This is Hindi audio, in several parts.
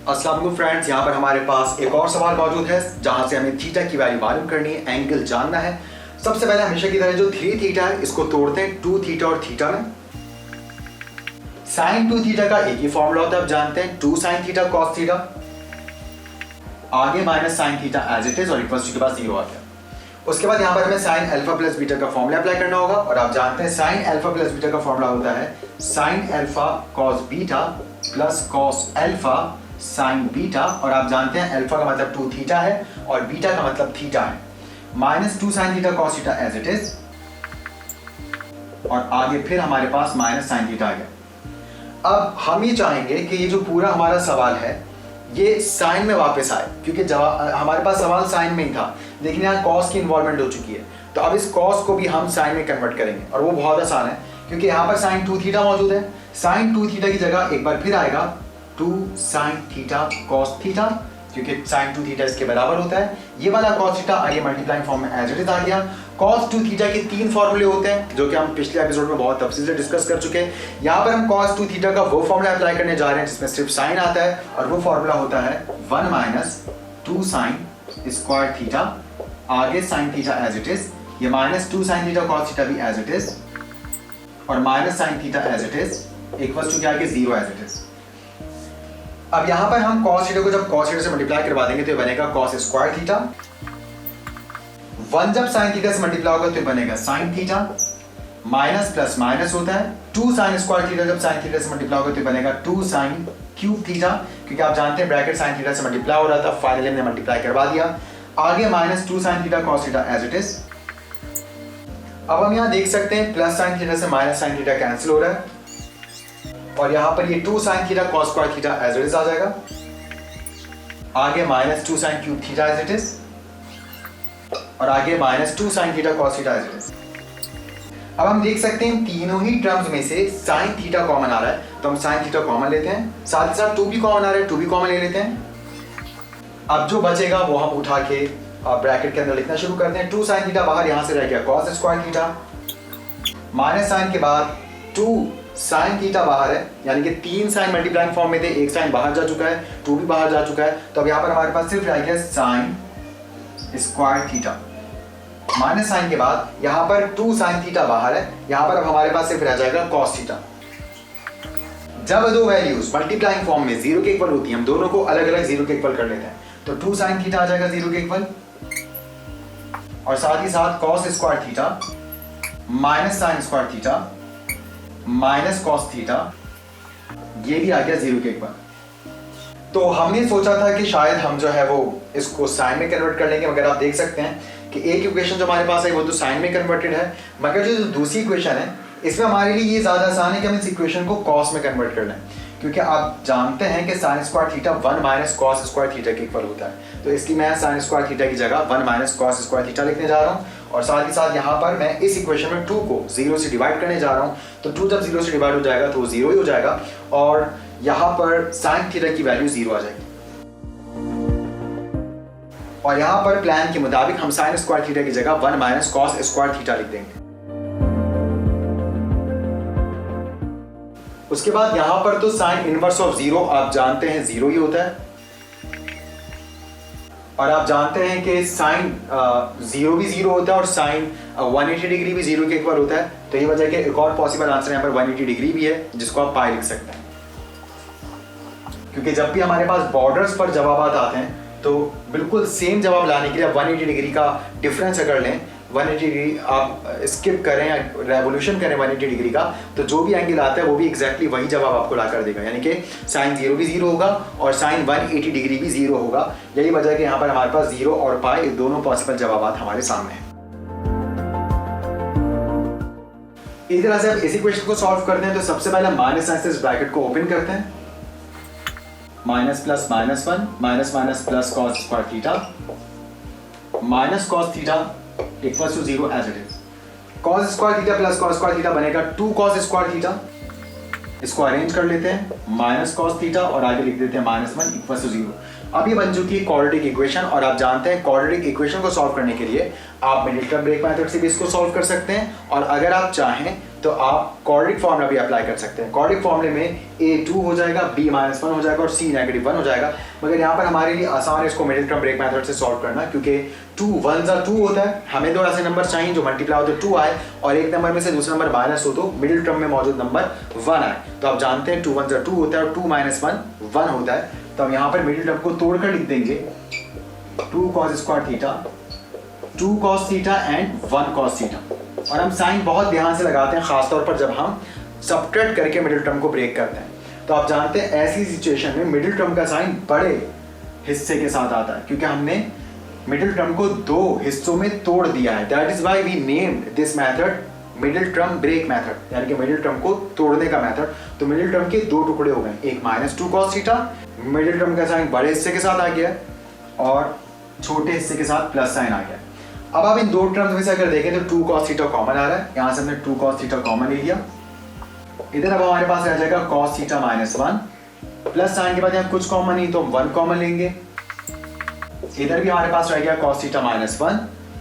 अस्सलाम वालेकुम फ्रेंड्स, यहाँ पर हमारे पास एक और सवाल मौजूद है जहाँ से हमें थीटा की वैल्यू मालूम करनी है, एंगल जानना है। सबसे पहले हमेशा की तरह जो 3 थीटा है इसको तोड़ते हैं 2 थीटा और थीटा में। साइन 2 थीटा का एक ही फॉर्मूला होता है, आप जानते हैं 2 साइन थीटा कॉस थीटा, आगे minus sine theta as it is और इक्वल्स टू के बाद 0 आ गया। उसके बाद यहाँ पर हमें साइन अल्फा प्लस बीटा का फॉर्मूला अप्लाई करना होगा और आप जानते हैं साइन अल्फा प्लस बीटा का फॉर्मूला होता है sine alpha cos beta plus cos alpha sign beta, और आप जानते हैं अल्फा का मतलब 2 थीटा है और बीटा का मतलब थीटा है। Minus 2 sine theta cos theta as it is और आगे फिर हमारे पास माइनस साइन थीटा आ गया। अब हम ये चाहेंगे कि ये जो पूरा हमारा सवाल है ये साइन में वापस आए, क्योंकि हमारे पास सवाल साइन में ही था लेकिन यहाँ कॉस की इन्वॉल्वमेंट हो चुकी है। तो अब इस कॉस को भी हम साइन में कन्वर्ट करेंगे और वो बहुत आसान है क्योंकि यहाँ पर साइन 2 थीटा मौजूद है। साइन 2 थीटा की जगह एक बार फिर आएगा 2 साइन थीटा कॉस थीटा, क्योंकि साइन 2 थीटा इसके बराबर होता है। ये वाला कॉस थीटा आगे मल्टीप्लाइंग फॉर्म में एज इट इज आ गया। कॉस 2 थीटा के 3 फॉर्मूले होते हैं जो कि हम पिछले एपिसोड में बहुत तफसील से डिस्कस कर चुके हैं। यहाँ पर हम कॉस 2 थीटा का वो फॉर्मूला अप्लाई करने जा रहे हैं जिसमें सिर्फ साइन आता है और वो फॉर्मूला होता है 1 माइनस 2 साइन स्क्वायर थीटा, आगे sine theta as it is, ये minus 2 sine theta cos theta भी एज इट इज और minus sine theta as it is equals to क्या आगे 0 एज इट इज। अब यहां पर हम cos थीटा को जब cos थीटा से मल्टीप्लाई करवा देंगे तो ये बनेगा cos स्क्वायर थीटा। 1 जब sin थीटा से मल्टीप्लाई होगा तो ये बनेगा sin theta. Minus plus minus होता है 2 sin स्क्वायर थीटा जब sin थीटा से मल्टीप्लाई होगा तो ये बनेगा 2 sin क्यूब थीटा, क्योंकि आप जानते हैं ब्रैकेट sin थीटा से मल्टीप्लाई हो रहा था, फाइनली हमने मल्टीप्लाई करवा दिया। आगे minus 2 sin theta cos theta as it is. अब हम यहां देख सकते हैं प्लस sin थीटा से माइनस sin थीटा कैंसिल हो रहा है और यहां पर ये 2 sine theta cos square theta as it is आ जाएगा। आगे minus 2 sine cube theta as it is और आगे minus 2 sine theta cos theta as it is. अब हम देख सकते हैं तीनों ही टर्म्स में से साइन थीटा कॉमन आ रहा है तो हम साइन थीटा कॉमन लेते हैं, साथ ही साथ 2 भी कॉमन आ रहा है 2 भी कॉमन ले लेते हैं। अब जो बचेगा वो हम उठा के ब्रैकेट के अंदर लिखना शुरू करते हैं। 2 साइन थीटा बाहर यहां से रह गया cos square theta, minus sine के बाद 2 साइन थीटा बाहर है, यानी कि 3 साइन मल्टीप्लाइंग फॉर्म में थे, एक साइन बाहर जा चुका है, 2 भी बाहर जा चुका है, तो अब यहाँ पर हमारे पास सिर्फ रह गया sine square theta. Minus sine के बाद यहाँ पर 2 साइन थीटा बाहर है, यहाँ पर अब हमारे पास सिर्फ रह जाएगा कॉस थीटा। जब दो वैल्यूज मल्टीप्लाइंग फॉर्म में 0 के इक्वल होती है हम दोनों को अलग अलग 0 के इक्वल कर लेते हैं, तो 2 साइन थीटा आ जाएगा 0 के इक्वल और साथ ही साथ cos square theta minus sign square theta minus cos theta, ये भी आ गया 0 के इक्वल। तो हमने सोचा था कि शायद हम जो है वो इसको साइन में कन्वर्ट कर लेंगे, मगर आप देख सकते हैं कि एक इक्वेशन जो हमारे पास है वो तो साइन में कन्वर्टेड है, मगर जो दूसरी इक्वेशन है इसमें हमारे लिए ये ज्यादा आसान है कि हम इस इक्वेशन को कॉस में कन्वर्ट कर लें, क्योंकि आप जानते हैं कि sign square theta 1 minus cos square theta के इक्वल होता है। तो इसलिए मैं साइन स्क्वायर थीटा की जगह 1 माइनस कॉस स्क्वायर थीटा लिखने जा रहा हूँ और साथ ही साथ यहाँ पर मैं इस इक्वेशन में 2 को 0 से डिवाइड करने जा रहा हूँ। तो 2 जब 0 से डिवाइड हो जाएगा तो वो 0 ही हो जाएगा और यहाँ पर साइन थीटा की वैल्यू 0 आ जाएगी और यहाँ पर प्लान के मुताबिक हम साइन स्क्वायर थीटा की जगह 1 माइनस कॉस स्क्वायर थीटा लिख देंगे। उसके बाद यहां पर तो साइन इनवर्स ऑफ 0 आप जानते हैं 0 ही होता है और आप जानते हैं कि साइन 0 भी 0 होता है और साइन 180 डिग्री भी 0 के इक्वल होता है। तो ये वजह कि एक और पॉसिबल आंसर यहाँ पर 180 डिग्री भी है जिसको आप पाई लिख सकते हैं, क्योंकि जब भी हमारे पास बॉर्डर्स पर जवाब आते हैं तो बिल्कुल सेम जवाब लाने के लिए 180 डिग्री का डिफरेंस अगर लें, 180 डिग्री आप स्किप करें या रेवोल्यूशन करें 180 डिग्री का, तो जो भी एंगल आता है वो भी एग्जैक्टली वही जवाब आपको ला कर देगा, यानी कि साइन 0 भी 0 होगा और साइन 180 डिग्री भी 0 होगा। यही वजह है कि यहाँ पर हमारे पास 0 और पाई दोनों पॉसिबल जवाब हमारे सामने हैं। इस तरह से अब इसी क्वेश्चन को सॉल्व करते हैं तो सबसे पहले माइनस साइन से इस ब्रैकेट को ओपन करते हैं, minus plus minus 1 minus minus plus cos square theta minus cos theta equals to 0 as it is. Cos square theta plus cos square theta बनेगा 2 कॉस स्क्वायर थीटा, इसको अरेंज कर लेते हैं माइनस कॉस थीटा और आगे लिख देते हैं माइनस 1 इक्वल्स टू 0। अब ये बन चुकी है क्वाड्रेटिक इक्वेशन और आप जानते हैं क्वाड्रेटिक इक्वेशन को सॉल्व करने के लिए आप मिडिल टर्म ब्रेक मेथड से भी इसको सॉल्व कर सकते हैं और अगर आप चाहें तो आप क्वाड्रेटिक फॉर्मूला भी अप्लाई कर सकते हैं। क्वाड्रेटिक फॉर्मूले में a2 हो जाएगा, b -1 हो जाएगा और c -1 हो जाएगा। मगर यहाँ पर हमारे लिए आसान है इसको मिडिल टर्म ब्रेक मेथड से सॉल्व करना, क्योंकि 2 1 2 होता है। हमें दो ऐसे नंबर चाहिए जो मल्टीप्लाई हो तो 2 आए और एक नंबर में से दूसरा नंबर माइनस हो तो मिडिल टर्म में मौजूद नंबर 1 आए। तो आप जानते हैं 2 1 2 होता है और 2 -1 1 होता है। तो हम यहाँ पर मिडिल टर्म को तोड़कर लिख देंगे 2 cos square theta, 2 cos theta and 1 cos theta. और हम साइन बहुत ध्यान से लगाते हैं, खासतौर पर जब हम सब्ट्रैक्ट करके मिडिल टर्म को ब्रेक करते हैं। तो आप जानते हैं ऐसी सिचुएशन में मिडिल टर्म का साइन बड़े हिस्से के साथ आता है, क्योंकि हमने मिडिल टर्म को दो हिस्सों में तोड़ दिया है। That is why we named this method middle term break method, यानी कि मिडिल टर्म को तोड़ने का मेथड। तो मिडिल टर्म के दो टुकड़े हो गए, एक -2 cos थीटा, मिडिल टर्म का साइन बड़े हिस्से के साथ आ गया और छोटे हिस्से के साथ प्लस साइन आ गया। अब आप इन दो टर्म्स में से अगर देखें तो 2 cos थीटा कॉमन आ रहा है, यहां से हमने 2 cos थीटा कॉमन ले लिया। इधर अब हमारे पास रह जाएगा cos थीटा -1, प्लस साइन के बाद यहाँ कुछ कॉमन नहीं तो हम 1 कॉमन लेंगे। इधर भी हमारे पास रह गया cos थीटा -1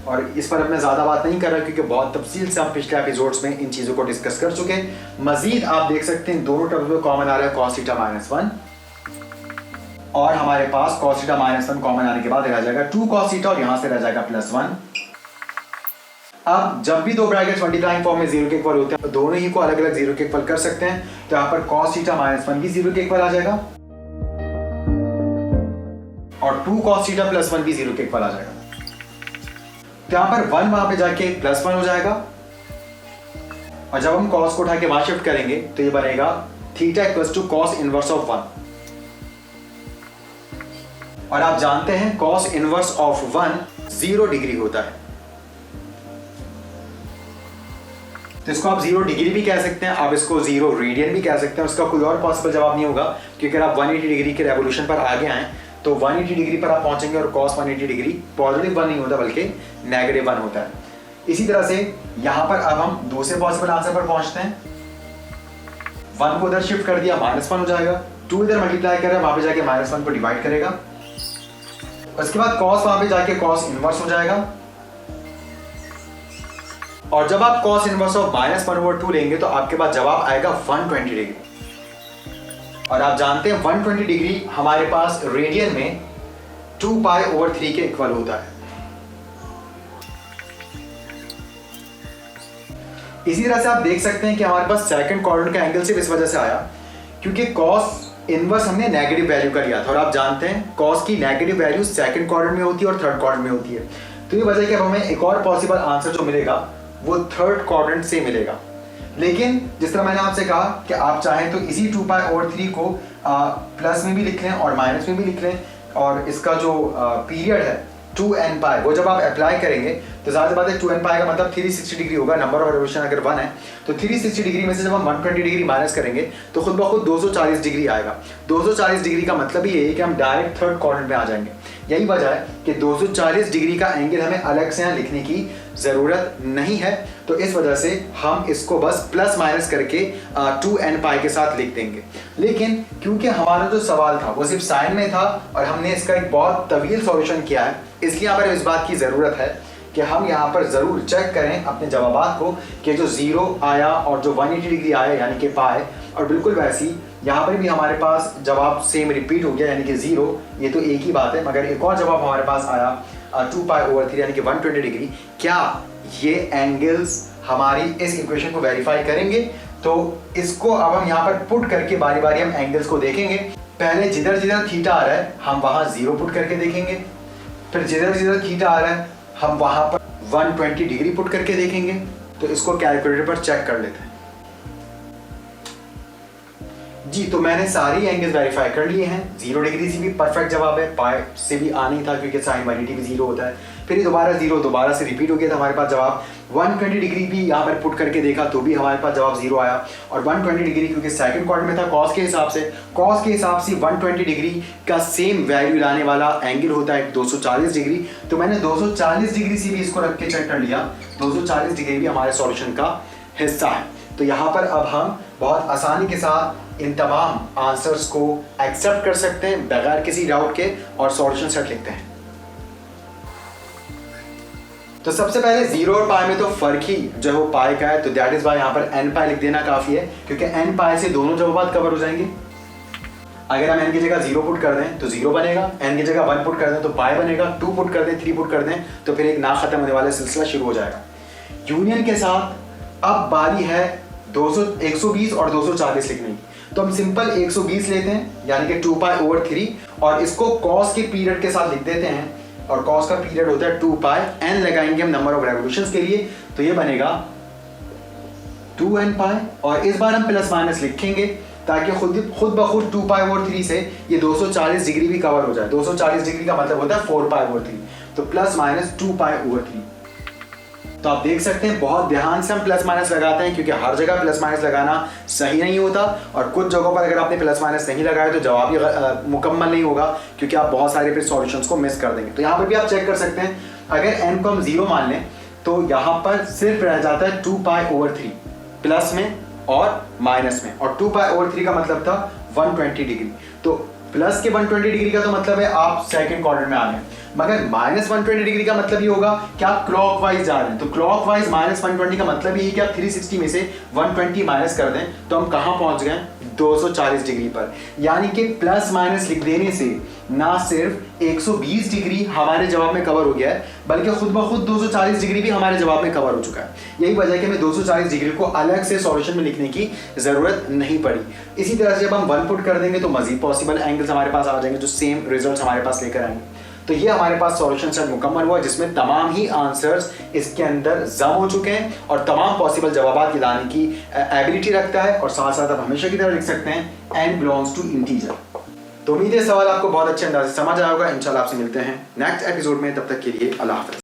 और इस पर अब मैं ज्यादा बात नहीं कर रहा क्योंकि बहुत तफसील से हम पिछले एपिसोड्स में इन चीजों को डिस्कस कर चुके हैं। मजीद आप देख सकते हैं दोनों टर्म्स में कॉमन आ रहा है cos थीटा -1 और हमारे पास cos थीटा -1 कॉमन आने के बाद रह जाएगा 2 cos थीटा और यहां से रह जाएगा +1। अब जब भी दो ब्रैकेट्स मल्टीप्लाइंग फॉर्म में 0 के इक्वल होते हैं तो दोनों ही को अलग अलग 0 के इक्वल कर सकते हैं। तो यहाँ पर cos थीटा -1 भी 0 के इक्वल आ जाएगा और 2 cos थीटा +1 भी 0 के इक्वल आ जाएगा। तो यहाँ पर 1 वहां पे जाके +1 हो जाएगा और जब हम cos को उठा के वहां शिफ्ट करेंगे तो ये बनेगा थीटा = cos इनवर्स ऑफ 1। और आप जानते हैं cos इनवर्स ऑफ 1 0 डिग्री होता है। तो इसको आप 0 डिग्री भी कह सकते हैं, आप इसको 0 रेडियन भी कह सकते हैं। उसका कोई और पॉसिबल जवाब नहीं होगा क्योंकि अगर आप 180 डिग्री के रेवोल्यूशन पर आगे आए तो 180 डिग्री पर आप पहुंचेंगे और cos 180 डिग्री पॉजिटिव 1 नहीं होता बल्कि -1 होता है। इसी तरह से यहां पर अब हम दूसरे पॉसिबल आंसर पर पहुंचते हैं। 1 को उधर शिफ्ट कर दिया -1 हो जाएगा, 2 इधर मल्टीप्लाई कर रहा है वहां पे जाके -1 को डिवाइड करेगा। उसके बाद cos वहां पे जाके cos इनवर्स हो जाएगा और जब आप cos इनवर्स ऑफ -1/2 लेंगे तो आपके पास जवाब आएगा 120 डिग्री। और आप जानते हैं 120 डिग्री हमारे पास रेडियन में 2π/3 के इक्वल होता है। इसी तरह से आप देख सकते हैं कि हमारे पास सेकंड क्वाड्रेंट का एंगल सिर्फ इस वजह से आया क्योंकि cos इनवर्स हमने नेगेटिव वैल्यू का लिया था और आप जानते हैं cos की नेगेटिव वैल्यू सेकंड क्वाड्रेंट में होती है और थर्ड क्वाड्रेंट में होती है। तो ये वजह है कि अब हमें एक और पॉसिबल आंसर जो मिलेगा वो थर्ड क्वाड्रेंट से मिलेगा। लेकिन जिस तरह मैंने आपसे कहा कि आप चाहें तो इसी 2π/3 को प्लस में भी लिख लें और माइनस में भी लिख लें और इसका जो पीरियड है 2nπ वो जब आप अप्लाई करेंगे तो ज़्यादा बात है 2nπ का मतलब 360 डिग्री होगा। नंबर ऑफ रेवोल्यूशन अगर 1 है तो 360 डिग्री में से जब हम 120 डिग्री माइनस करेंगे तो खुद ब खुद 240 डिग्री आएगा। 240 डिग्री का मतलब ये है कि हम डायरेक्ट थर्ड क्वाड्रेंट में आ जाएंगे। यही वजह है कि 240 डिग्री का एंगल हमें अलग से यहाँ लिखने की ज़रूरत नहीं है। तो इस वजह से हम इसको बस प्लस माइनस करके 2nπ के साथ लिख देंगे। लेकिन क्योंकि हमारा जो सवाल था वो सिर्फ साइन में था और हमने इसका एक बहुत तवील सॉल्यूशन किया है, इसलिए यहाँ पर इस बात की ज़रूरत है कि हम यहाँ पर ज़रूर चेक करें अपने जवाबात को कि जो 0 आया और जो 180 डिग्री आया यानी कि पाए, और बिल्कुल वैसी यहाँ पर भी हमारे पास जवाब सेम रिपीट हो गया यानी कि 0। ये तो एक ही बात है, मगर एक और जवाब हमारे पास आया 2π/3 यानी कि 120 डिग्री। क्या ये एंगल्स हमारी इस इक्वेशन को वेरीफाई करेंगे? तो इसको अब हम यहाँ पर पुट करके बारी बारी हम एंगल्स को देखेंगे। पहले जिधर जिधर थीटा आ रहा है हम वहाँ 0 पुट करके देखेंगे, फिर जिधर जिधर थीटा आ रहा है हम वहाँ पर 120 डिग्री पुट करके देखेंगे। तो इसको कैलकुलेटर पर चेक कर लेते हैं जी। तो मैंने सारी एंगल्स वेरीफाई कर लिए हैं। 0 डिग्री से भी परफेक्ट जवाब है, पाई से भी आ नहीं था क्योंकि साइन 180 भी 0 होता है। फिर ये दोबारा 0 दोबारा से रिपीट हो गया था हमारे पास जवाब। 120 डिग्री भी यहाँ पर पुट करके देखा तो भी हमारे पास जवाब 0 आया। और 120 डिग्री क्योंकि सेकंड क्वाड्रेंट में था cos के हिसाब से 120 डिग्री का सेम वैल्यू लाने वाला एंगल होता है 240 डिग्री। तो मैंने 240 डिग्री से भी इसको रख के चेक कर लिया। 240 डिग्री भी हमारे सॉल्यूशन का हिस्सा है। तो यहाँ पर अब हम बहुत आसानी के साथ इन तमाम आंसर्स को एक्सेप्ट कर सकते हैं बगैर किसी डाउट के और सॉल्यूशन सेट लिखते हैं। तो सबसे पहले 0 और पाई में तो फर्क ही जो है वो पाई का है, तो दैट इज वाई यहाँ पर n पाई लिख देना काफी है, क्योंकि n पाई से दोनों जवाब कवर हो जाएंगे। अगर हम n की जगह 0 पुट कर दें तो 0 बनेगा, n की जगह 1 पुट कर दें तो पाई बनेगा, 2 पुट कर दें, 3 पुट कर दें तो फिर एक ना खत्म होने वाला सिलसिला शुरू हो जाएगा। यूनियन के साथ अब बारी है 120 और 240 लिखने की, तो हम सिंपल 120 लेते हैं यानी कि 2 पाई ओवर 3 और इसको कॉस के पीरियड के साथ लिख देते हैं, और कॉस का पीरियड होता है 2 पाई, n लगाएंगे हम नंबर ऑफ रेवोल्यूशंस के लिए, तो ये बनेगा 2n पाई, और इस बार हम प्लस माइनस लिखेंगे ताकि खुद ब खुद 2 पाई ओवर 3 से ये 240 डिग्री भी कवर हो जाए। 240 डिग्री का मतलब होता है 4 पाई ओवर 3, तो प्लस माइनस 2 पाई ओवर 3। तो आप देख सकते हैं बहुत ध्यान से हम प्लस माइनस लगाते हैं, क्योंकि हर जगह प्लस माइनस लगाना सही नहीं होता, और कुछ जगहों पर अगर आपने प्लस माइनस नहीं लगाया तो जवाब ही मुकम्मल नहीं होगा, क्योंकि आप बहुत सारे फिर सॉल्यूशंस को मिस कर देंगे। तो यहाँ पर भी आप चेक कर सकते हैं, अगर n को हम 0 मान लें तो यहाँ पर सिर्फ रह जाता है 2 पाई ओवर 3 प्लस में और माइनस में, और 2 पाई ओवर 3 का मतलब था 120 डिग्री, तो प्लस के 120 डिग्री का तो मतलब है आप सेकंड क्वाड्रेंट में आ गए, मगर माइनस 120 डिग्री का मतलब ये होगा कि आप क्लॉकवाइज जा रहे हैं, तो क्लॉकवाइज माइनस 120 का मतलब ये है कि आप 360 में से 120 माइनस कर दें तो हम कहाँ पहुंच गए 240 डिग्री पर, यानी कि प्लस माइनस लिख देने से ना सिर्फ 120 डिग्री हमारे जवाब में कवर हो गया है, बल्कि खुद ब खुद 240 डिग्री भी हमारे जवाब में कवर हो चुका है। यही वजह है कि हमें 240 डिग्री को अलग से सॉल्यूशन में लिखने की जरूरत नहीं पड़ी। इसी तरह से जब हम 1 पुट कर देंगे तो मजीद पॉसिबल एंगल्स हमारे पास आ जाएंगे जो सेम रिजल्ट हमारे पास लेकर आएंगे। तो ये हमारे पास सॉल्यूशन सेट मुकम्मल हुआ, जिसमें तमाम ही आंसर्स इसके अंदर जम हो चुके हैं और तमाम पॉसिबल जवाबात लाने की एबिलिटी रखता है, और साथ साथ आप हमेशा की तरह लिख सकते हैं n बिलोंग्स टू इंटीजर। तो उम्मीद है सवाल आपको बहुत अच्छे अंदाज से समझ आया होगा। इंशाल्लाह आपसे मिलते हैं नेक्स्ट एपिसोड में, तब तक के लिए अल्लाह हाफ़िज़।